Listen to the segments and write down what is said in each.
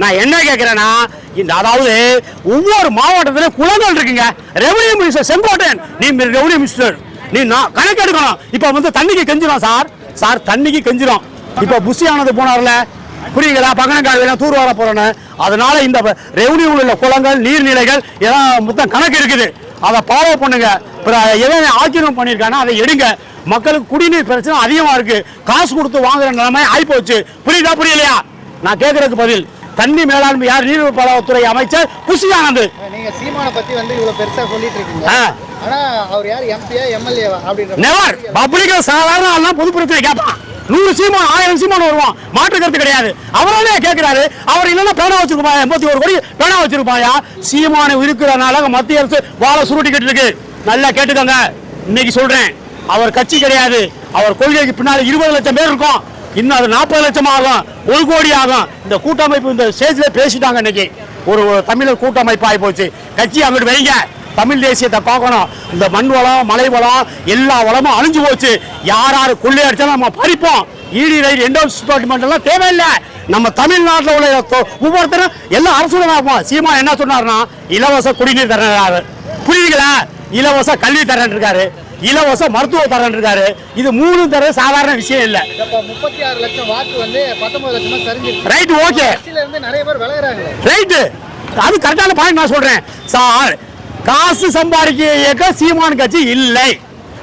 நான் என்ன கேட்கிறேன்னா, இந்த அதாவது ஒவ்வொரு மாவட்டத்திலும் குளங்கள் இருக்குங்க. ரெவன்யூ மினிஸ்டர் செங்கோட்டையன், நீ ரெவன்யூ மினிஸ்டர், நீ கணக்கு எடுக்கணும். இப்ப வந்து தண்ணிக்கு கெஞ்சிரும் சார் தண்ணிக்கு கெஞ்சிரும். இப்ப புஷி ஆனது போனார்ல, புரியுங்களா, பகனக்காடு தூர் வர போறேன்னு. அதனால இந்த ரெவன்யூ உள்ள குளங்கள் நீர்நிலைகள் எல்லாம் மொத்தம் கணக்கு இருக்குது, அதை ஃபாலோ பண்ணுங்க. எதை ஆக்கிரமிப்பு பண்ணியிருக்காங்கன்னா அதை எடுங்க. மக்களுக்கு குடிநீர் பிரச்சனை அதிகமா இருக்கு, காசு கொடுத்து வாங்குற நிலைமை ஆயிப்போச்சு. புரியுதா புரியலையா? நான் கேட்கறதுக்கு பதில். தண்ணி மேலாண்மை யார்? நீர்வளத்துறை அமைச்சர் புஷி ஆனந்த். நீங்க சீமானை பத்தி வந்து இவ்வளவு பெருசா சொல்லிட்டு இருக்கீங்க, ஆனா அவர் யார்? எம்பியா எம்எல்ஏவா அப்படின்ற நெவர். பப்ளிக்கா சாதாரண ஆள்லாம் பொது பிரச்சனை கேட்பான். 100 சீமான் 1000 சீமான் வருவான், மாற்று கருத்து கிடையாது. அவராலே கேட்கிறாரு. அவர் இல்லைன்னா பேனா வச்சிருப்பா, 81 கோடி பேனா வச்சிருப்பாயா? சீமானை இருக்கிறனால மத்திய அரசு வாழை சுருட்டிக்கிட்டு இருக்கு. நல்லா கேட்டுக்கோங்க, இன்னைக்கு சொல்றேன். அவர் கட்சி கிடையாது, அவர் கொள்கைக்கு பின்னால 20 லட்சம் பேர் இருக்கும். இன்னும் அது 40 லட்சம் ஆகும், 1 கோடி ஆகும். இந்த கூட்டமைப்பு இந்த ஸ்டேஜ்ல பேசிட்டாங்க. இன்னைக்கு ஒரு தமிழர் கூட்டமைப்பு ஆகி போச்சு. கட்சி அங்கிட்டு வைங்க, தமிழ் தேசியத்தை பார்க்கணும். இந்த மண் வளம் மலை வளம் எல்லா வளமும் அழிஞ்சு போச்சு. யார் கொள்ளையடிச்சாலும் நம்ம பறிப்போம். இடி ரைட் என்டோர்ஸ் டிபார்ட்மெண்ட் எல்லாம் தேவையில்லை. நம்ம தமிழ்நாட்டில் உள்ள ஒவ்வொருத்தரும் எல்லாம் அரசுடன் ஆகும். சீமான் என்ன சொன்னார்னா, இலவச குடிநீர் தரேன், புரியுதுங்களா? இலவச கல்வி தரேன் இருக்காரு, இலவச மருத்துவ தரேன் இருக்காரு. இது 3 தர சாதாரண விஷயம் இல்லை. 36 லட்சம் வாக்கு வந்து 19 லட்சமா சரிஞ்சிருக்கு. ரைட், ஓகே, நிறைய பேர் விளையாடுறாங்க. ரைட்டு, அது கரெக்டான பாயிண்ட். நான் சொல்றேன் சார், காசு சம்பாதிக்க இயக்க சீமான் கட்சி இல்லை.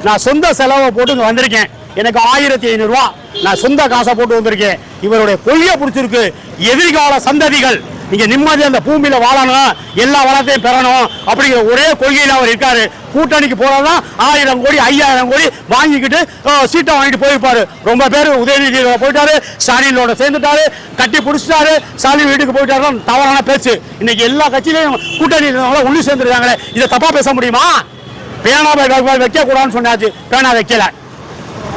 நான் சொந்த செலவை போட்டு வந்திருக்கேன். எனக்கு 1500 ரூபா நான் சொந்த காசை போட்டு வந்திருக்கேன். இவருடைய கொள்கையை பிடிச்சிருக்கு. எதிர்கால சந்ததிகள் நீங்க நிம்மதி அந்த பூமியில வாழணும், எல்லா வளத்தையும் பெறணும் அப்படிங்கிற ஒரே கொள்கையில் அவர் இருக்காரு. கூட்டணிக்கு போறதான் 1000 கோடி 5000 கோடி வாங்கிக்கிட்டு சீட்டை வாங்கிட்டு போயிருப்பாரு. ரொம்ப பேர் உதயநிதி போயிட்டாரு, ஸ்டாலினோட சேர்ந்துட்டாரு, கட்டி பிடிச்சிட்டாரு, ஸ்டாலின் வீட்டுக்கு போயிட்டாரு. தவறான பேச்சு. இன்னைக்கு எல்லா கட்சியிலையும் கூட்டணி ஒண்ணு சேர்ந்துருக்காங்களே, இதை தப்பா பேச முடியுமா? பேனா வைக்க கூடாதுன்னு சொன்னாச்சு, பேனா வைக்கல.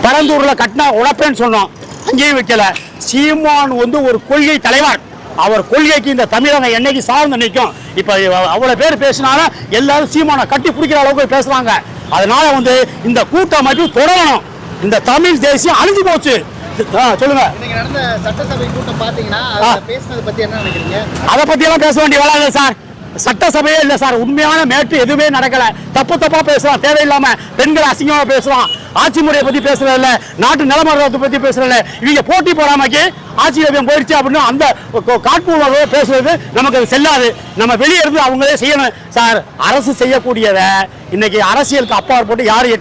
பரந்தூர்ல கட்டினா உடப்பேன்னு சொன்னோம், அங்கேயும் வைக்கல. சீமான் வந்து ஒரு கொள்கை தலைவர். அவர் கொள்கைக்கு இந்த தமிழகம் என்னைக்கு சார்ந்து நிற்கும். இப்ப அவ்வளவு பேர் பேசினாலும் எல்லாரும் சீமானை கட்டி பிடிக்கிற அளவுக்கு பேசுறாங்க. அதனால வந்து இந்த கூட்டமைப்பு தொடரணும். இந்த தமிழ் தேசியம் அழிஞ்சு போச்சு. சொல்லுங்க. நடந்த சட்டசபை கூட்டம் பாத்தீங்கன்னா பேசுனதை பத்தி என்ன நினைக்கிறீங்க? அதை பத்தி எல்லாம் பேச வேண்டிய வேலை இல்லை சார். சட்டசபையே இல்லை சார். உண்மையான மேட்டு எதுவுமே நடக்கல. தப்பா பேசுறான், தேவையில்லாம பெண்களை அசிங்கமா பேசுறான், ஆட்சி முறையை பத்தி பேசுறது இல்ல, நாட்டு நிலமரத்தை பத்தி பேசுறது இல்ல. இவங்க போட்டி போடாமக்கு ஆட்சி போயிடுச்சு அப்படின்னு அந்த காட்பூர்வ பேசுறது நமக்கு செல்லாது. நம்ம வெளியே இருந்து அவங்களே செய்யணும் சார். அரசு செய்யக்கூடியதை இன்னைக்கு அரசியலுக்கு அப்பாற்பட்டு யாரும்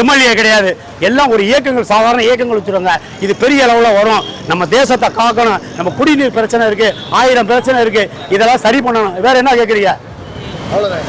எம்எல்ஏ கிடையாது. எல்லாம் ஒரு இயக்கங்கள், சாதாரண இயக்கங்கள் வச்சுருவாங்க. இது பெரிய அளவில் வரும். நம்ம தேசத்தை காக்கணும். நம்ம குடிநீர் பிரச்சனை இருக்கு, 1000 பிரச்சனை இருக்கு. இதெல்லாம் சரி பண்ணணும். வேற என்ன கேட்குறீங்க? அவ்வளோதான்.